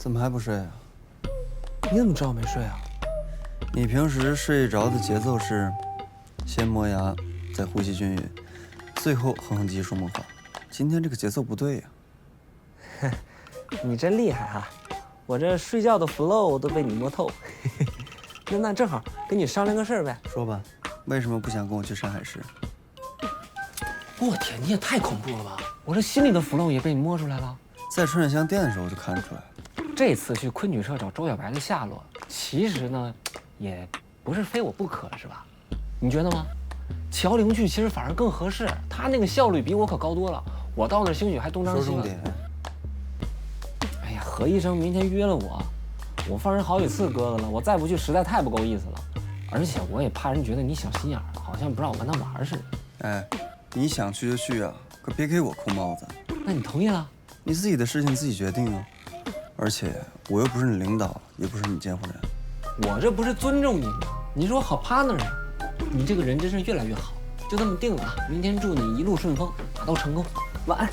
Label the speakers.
Speaker 1: 怎么还不睡啊？
Speaker 2: 你怎么知道我没睡啊？
Speaker 1: 你平时睡着的节奏是，先磨牙，再呼吸均匀，最后哼哼唧说梦话。今天这个节奏不对呀。
Speaker 2: 你真厉害哈！我这睡觉的 flow 都被你摸透。那正好跟你商量个事儿呗。
Speaker 1: 说吧，为什么不想跟我去山海市？
Speaker 2: 我天，你也太恐怖了吧！我这心里的 flow 也被你摸出来了。
Speaker 1: 在春水乡店的时候就看出来了。
Speaker 2: 这次去昆曲社找周小白的下落，其实呢，也不是非我不可，是吧？你觉得吗？乔玲去其实反而更合适，他那个效率比我可高多了。我到那儿兴许还东张西望。
Speaker 1: 说重点。
Speaker 2: 哎呀，何医生明天约了我放人好几次鸽子了，我再不去实在太不够意思了。而且我也怕人觉得你小心眼儿，好像不让我跟他玩似的。
Speaker 1: 哎，你想去就去啊，可别给我扣帽子。
Speaker 2: 那你同意了？
Speaker 1: 你自己的事情自己决定啊。而且我又不是你领导，也不是你监护人。
Speaker 2: 我这不是尊重你吗？你说我好 partner 啊！你这个人真是越来越好，就这么定了啊！明天祝你一路顺风，打斗成功，晚安。